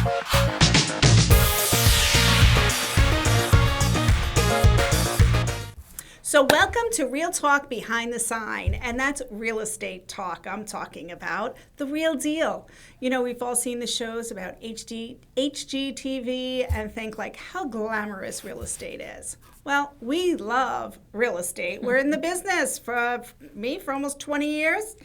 So welcome to Real Talk Behind the Sign, and that's real estate talk I'm talking about, the real deal. You know, we've all seen the shows about HGTV and think like how glamorous real estate is. Well, we love real estate. We're in the business for almost 20 years,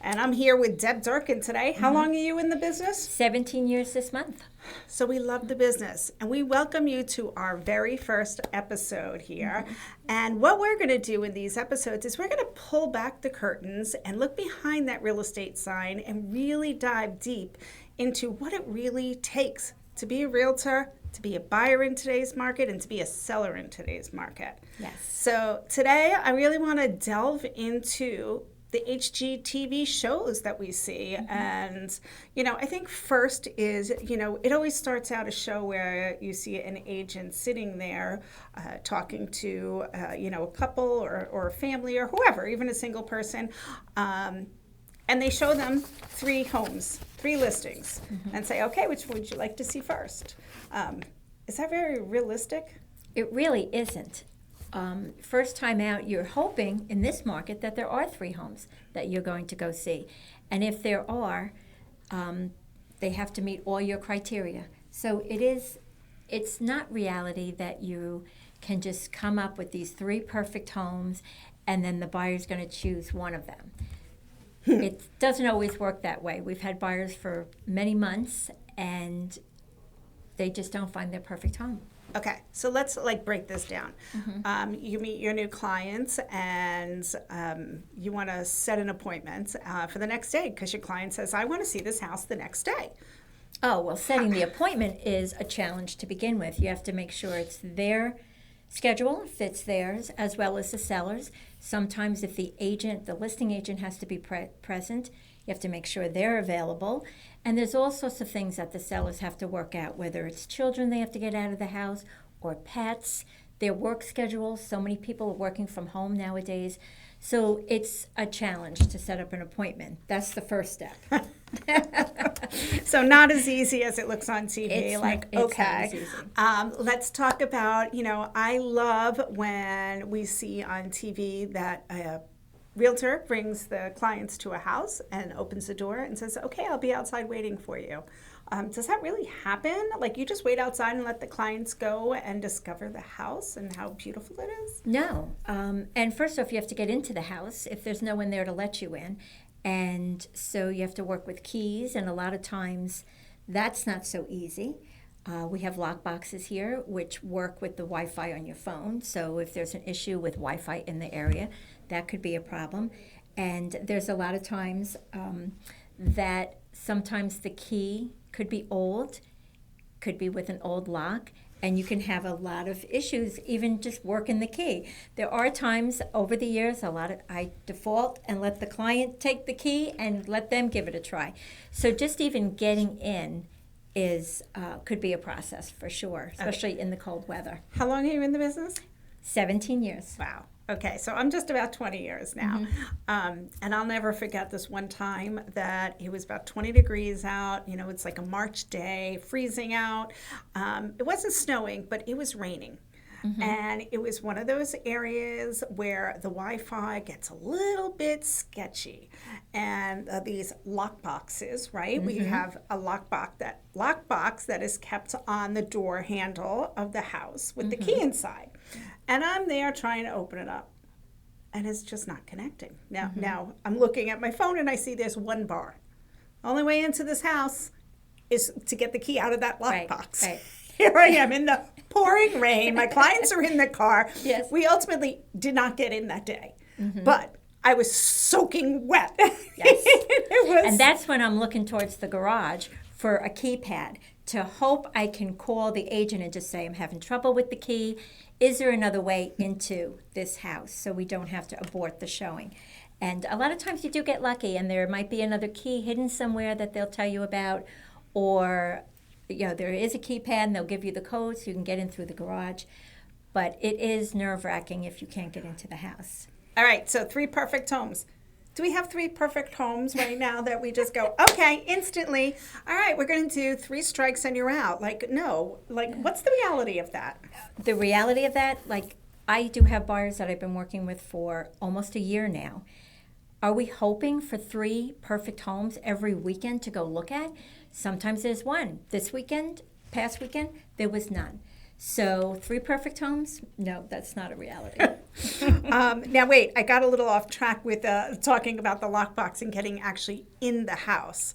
and I'm here with Deb Durkin today. How long are you in the business? 17 years this month. So we love the business, and we welcome you to our very first episode here. And what we're going to do in these episodes is we're going to pull back the curtains and look behind that real estate sign and really dive deep into what it really takes to be a realtor, to be a buyer in today's market, and to be a seller in today's market. Yes. So today I really want to delve into the HGTV shows that we see. And, you know, I think first is, you know, it always starts out a show where you see an agent sitting there talking to, you know, a couple or a family or whoever, even a single person. And they show them 3 homes, 3 listings, and say, okay, which one would you like to see first? Is that very realistic? It really isn't. First time out, you're hoping in this market that there are 3 homes that you're going to go see. And if there are, they have to meet all your criteria. So it's not reality that you can just come up with these 3 perfect homes and then the buyer's going to choose one of them. It doesn't always work that way. We've had buyers for many months and they just don't find their perfect home. Okay, so let's break this down. You meet your new clients and you want to set an appointment for the next day because your client says, I want to see this house the next day. Oh, well, setting the appointment is a challenge to begin with. You have to make sure it's their schedule, fits theirs, as well as the seller's. Sometimes if the listing agent has to be present, you have to make sure they're available. And there's all sorts of things that the sellers have to work out, whether it's children they have to get out of the house or pets, their work schedules. So many people are working from home nowadays. So it's a challenge to set up an appointment. That's the first step. So not as easy as it looks on TV. It's not as easy. Let's talk about, you know, I love when we see on TV that a realtor brings the clients to a house and opens the door and says, okay, I'll be outside waiting for you. Does that really happen? Like you just wait outside and let the clients go and discover the house and how beautiful it is? No. And first off, you have to get into the house if there's no one there to let you in. And so you have to work with keys, and a lot of times that's not so easy. We have lock boxes here which work with the Wi-Fi on your phone. So if there's an issue with Wi-Fi in the area, that could be a problem. And there's a lot of times that sometimes the key could be old, could be with an old lock, and you can have a lot of issues even just working the key. There are times over the years, I default and let the client take the key and let them give it a try. So just even getting in could be a process for sure, especially in the cold weather. How long are you in the business? 17 years. Wow. Okay, so I'm just about 20 years now. And I'll never forget this one time that it was about 20 degrees out. You know, it's like a March day, freezing out. It wasn't snowing, but it was raining. And it was one of those areas where the Wi-Fi gets a little bit sketchy. And these lock boxes, right? We have a lockbox that is kept on the door handle of the house with the key inside. And I'm there trying to open it up. And it's just not connecting. Now I'm looking at my phone and I see there's 1 bar. The only way into this house is to get the key out of that lockbox. Right. Here I am in the pouring rain. My clients are in the car. Yes. We ultimately did not get in that day. But I was soaking wet. Yes. And that's when I'm looking towards the garage for a keypad to hope I can call the agent and just say, I'm having trouble with the key. Is there another way into this house so we don't have to abort the showing? And a lot of times you do get lucky, and there might be another key hidden somewhere that they'll tell you about, or there is a keypad and they'll give you the code so you can get in through the garage. But it is nerve-wracking if you can't get into the house. All right, so 3 perfect homes. Do we have 3 perfect homes right now that we just go, okay, instantly, all right, we're going to do 3 strikes and you're out? Like, no. Like, what's the reality of that? The reality of that, like, I do have buyers that I've been working with for almost a year now. Are we hoping for 3 perfect homes every weekend to go look at? Sometimes there's one. This weekend, past weekend, there was none. So 3 perfect homes? No, that's not a reality. Now, wait, I got a little off track with talking about the lockbox and getting actually in the house.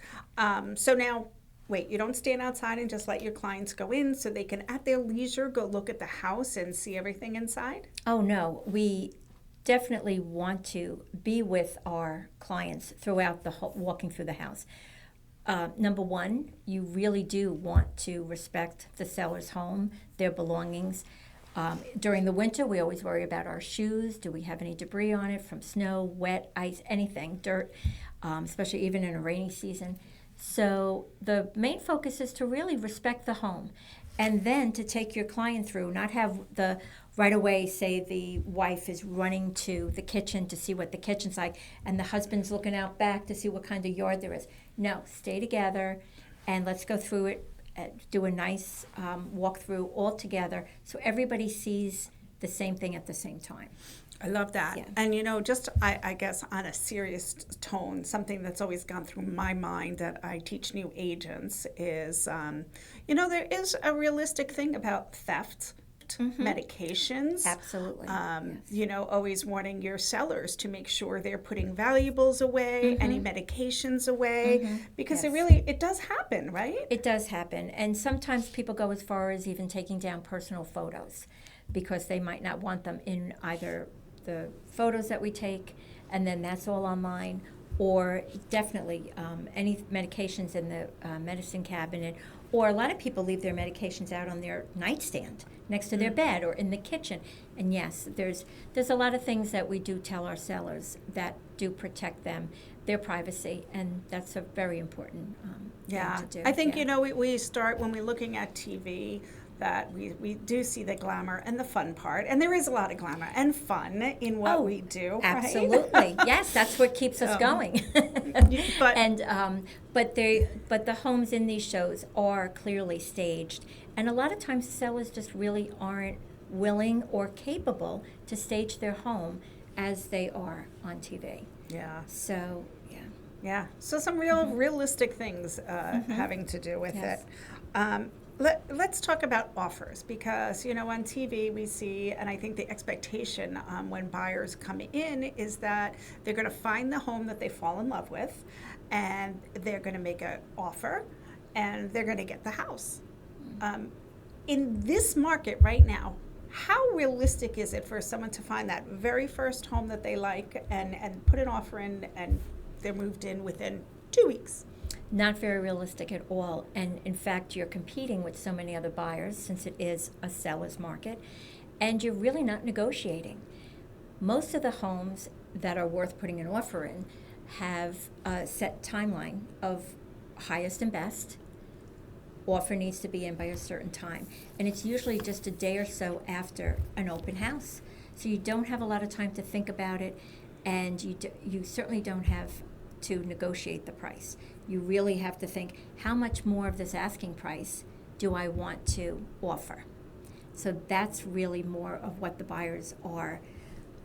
So now, wait, you don't stand outside and just let your clients go in so they can, at their leisure, go look at the house and see everything inside? Oh, no. We definitely want to be with our clients throughout the whole, walking through the house. Number one, you really do want to respect the seller's home, their belongings. During the winter, we always worry about our shoes. Do we have any debris on it from snow, wet, ice, anything, dirt, especially even in a rainy season. So the main focus is to really respect the home, and then to take your client through, not have the right away say the wife is running to the kitchen to see what the kitchen's like and the husband's looking out back to see what kind of yard there is. No, stay together and let's go through it, do a nice walkthrough all together so everybody sees the same thing at the same time. I love that. Yeah. And, you know, just, I guess, on a serious tone, something that's always gone through my mind that I teach new agents is, you know, there is a realistic thing about theft. Medications. Absolutely. Yes. You know, always warning your sellers to make sure they're putting valuables away, any medications away, because Yes. it does happen, right? It does happen. And sometimes people go as far as even taking down personal photos because they might not want them in either the photos that we take, and then that's all online, or definitely any medications in the medicine cabinet, or a lot of people leave their medications out on their nightstand next to their bed or in the kitchen. And yes, there's a lot of things that we do tell our sellers that do protect them, their privacy, and that's a very important thing to do. I think, you know, we start when we're looking at TV, that we do see the glamour and the fun part, and there is a lot of glamour and fun in what we do. Absolutely, right? yes, that's what keeps us going. But And but the homes in these shows are clearly staged, and a lot of times sellers just really aren't willing or capable to stage their home as they are on TV. yeah. So Yeah, so some realistic things having to do with Yes. it. Let's talk about offers, because, you know, on TV we see, and I think the expectation when buyers come in is that they're going to find the home that they fall in love with, and they're going to make an offer, and they're going to get the house. In this market right now, how realistic is it for someone to find that very first home that they like and put an offer in, and they're moved in within 2 weeks? not very realistic at all. And in fact, you're competing with so many other buyers since it is a seller's market, and you're really not negotiating. Most of the homes that are worth putting an offer in have a set timeline of highest and best. Offer needs to be in by a certain time, and it's usually just a day or so after an open house. So you don't have a lot of time to think about it, and you certainly don't have to negotiate the price. You really have to think, how much more of this asking price do I want to offer? So that's really more of what the buyers are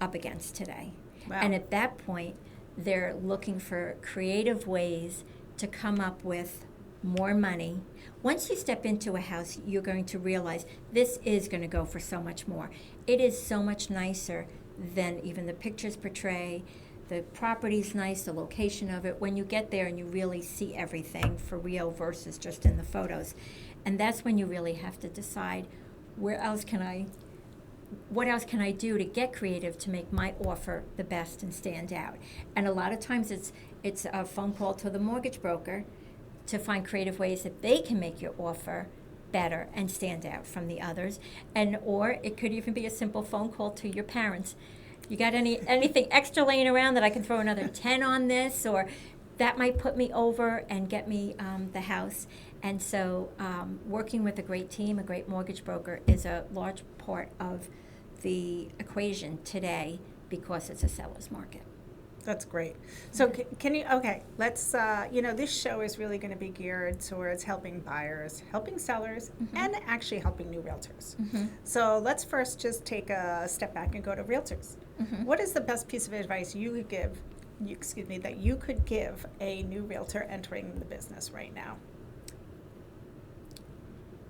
up against today. Wow. And at that point, they're looking for creative ways to come up with more money. Once you step into a house, you're going to realize this is going to go for so much more. It is so much nicer than even the pictures portray. The property's nice, the location of it. When you get there and you really see everything for real versus just in the photos. And that's when you really have to decide, what else can I do to get creative to make my offer the best and stand out? And a lot of times it's a phone call to the mortgage broker to find creative ways that they can make your offer better and stand out from the others. And or it could even be a simple phone call to your parents. You got anything extra laying around that I can throw another 10 on this, or that might put me over and get me the house? And so working with a great team, a great mortgage broker, is a large part of the equation today because it's a seller's market. That's great. So can you, okay, let's, this show is really going to be geared towards helping buyers, helping sellers, and actually helping new realtors. So let's first just take a step back and go to realtors. What is the best piece of advice you could give, that you could give a new realtor entering the business right now?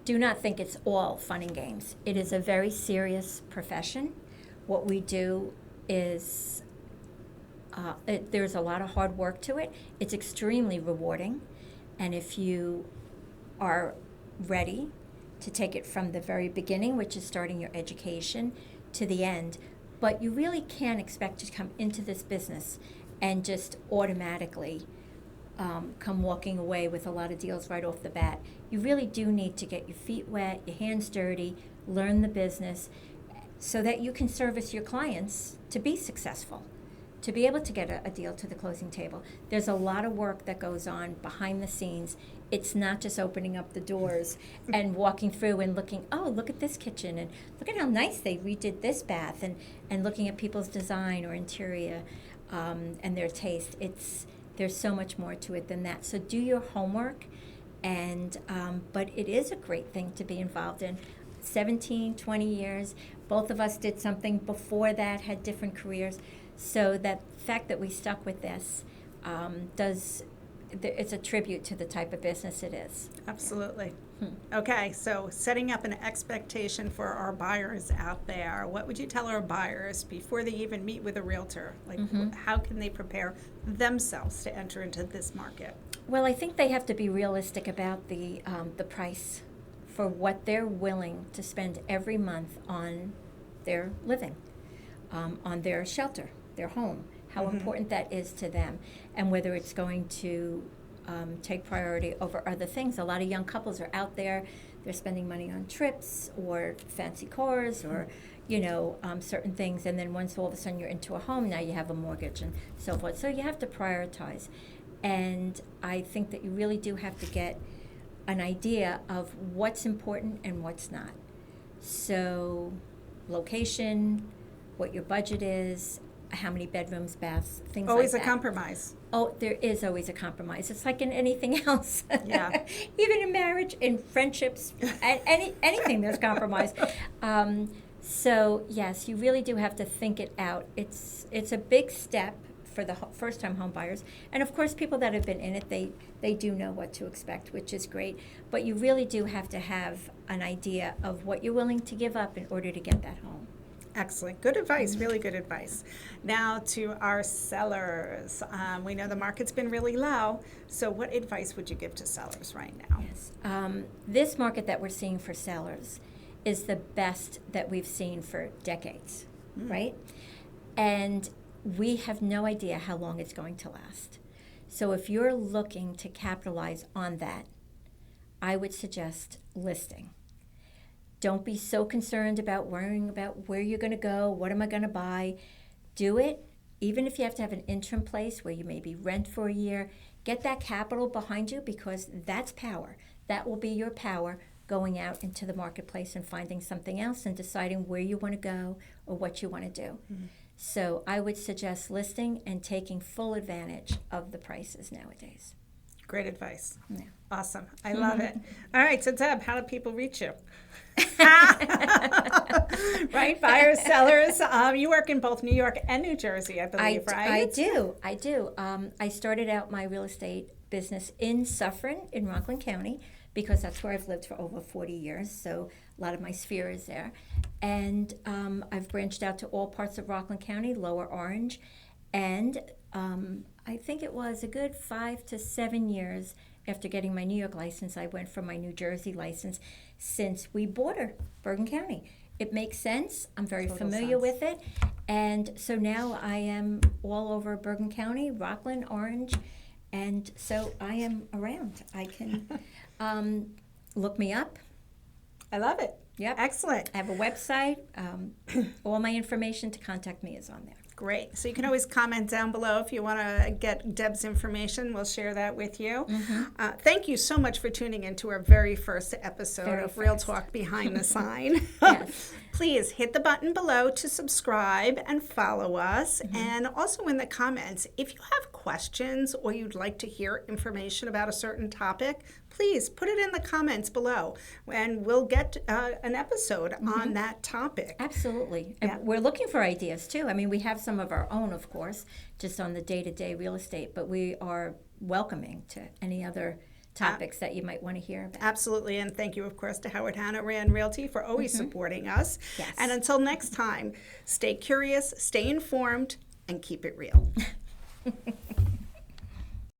Do not think it's all fun and games. It is a very serious profession. What we do is there's a lot of hard work to it. It's extremely rewarding. And if you are ready to take it from the very beginning, which is starting your education, to the end, but you really can't expect to come into this business and just automatically come walking away with a lot of deals right off the bat. You really do need to get your feet wet, your hands dirty, learn the business, so that you can service your clients to be successful, to be able to get a deal to the closing table. There's a lot of work that goes on behind the scenes. It's not just opening up the doors and walking through and looking, oh, look at this kitchen, and look at how nice they redid this bath, and looking at people's design or interior and their taste. There's so much more to it than that. So do your homework, but it is a great thing to be involved in. 17, 20 years, both of us did something before that, had different careers. So that fact that we stuck with this it's a tribute to the type of business it is. Absolutely. Okay, so setting up an expectation for our buyers out there, what would you tell our buyers before they even meet with a realtor? Like, how can they prepare themselves to enter into this market? Well, I think they have to be realistic about the price for what they're willing to spend every month on their living, on their shelter, their home, how important that is to them, and whether it's going to take priority over other things. A lot of young couples are out there, they're spending money on trips or fancy cars or, certain things, and then once all of a sudden you're into a home, now you have a mortgage and so forth. So you have to prioritize. And I think that you really do have to get an idea of what's important and what's not. So location, what your budget is, how many bedrooms, baths, things Always like that. Always a compromise. Oh, there is always a compromise. It's like in anything else. Yeah. Even in marriage, in friendships, anything there's compromise. So yes, you really do have to think it out. It's a big step for the first-time home buyers, and of course, people that have been in it, they do know what to expect, which is great. But you really do have to have an idea of what you're willing to give up in order to get that home. Excellent. Good advice. Really good advice. Now to our sellers. We know the market's been really low. So what advice would you give to sellers right now? Yes. This market that we're seeing for sellers is the best that we've seen for decades, right? And we have no idea how long it's going to last. So if you're looking to capitalize on that, I would suggest listing. Don't be so concerned about worrying about where you're going to go, what am I going to buy. Do it, even if you have to have an interim place where you maybe rent for a year. Get that capital behind you, because that's power. That will be your power going out into the marketplace and finding something else and deciding where you want to go or what you want to do. So I would suggest listing and taking full advantage of the prices nowadays. Great advice. Yeah. Awesome. I love it. All right, so Deb, how do people reach you? Right, buyers, sellers. You work in both New York and New Jersey, I believe, right? I do. I started out my real estate business in Suffern in Rockland County, because that's where I've lived for over 40 years, so a lot of my sphere is there. And I've branched out to all parts of Rockland County, Lower Orange, and I think it was a good 5 to 7 years after getting my New York license, I went for my New Jersey license, since we border Bergen County. It makes sense. I'm very familiar with it. And so now I am all over Bergen County, Rockland, Orange, and so I am around. I can look me up. I love it. Yep. Excellent. I have a website. All my information to contact me is on there. Great. So you can always comment down below if you want to get Deb's information. We'll share that with you. Thank you so much for tuning in to our very first episode of Real Talk Behind the Sign. Yes. Please hit the button below to subscribe and follow us. And also in the comments, if you have questions or you'd like to hear information about a certain topic, please put it in the comments below and we'll get an episode on that topic. Absolutely. And we're looking for ideas too. I mean, we have some of our own, of course, just on the day-to-day real estate, but we are welcoming to any other topics that you might want to hear about. Absolutely. And thank you, of course, to Howard Hanna Rand Realty for always supporting us. Yes. And until next time, stay curious, stay informed, and keep it real.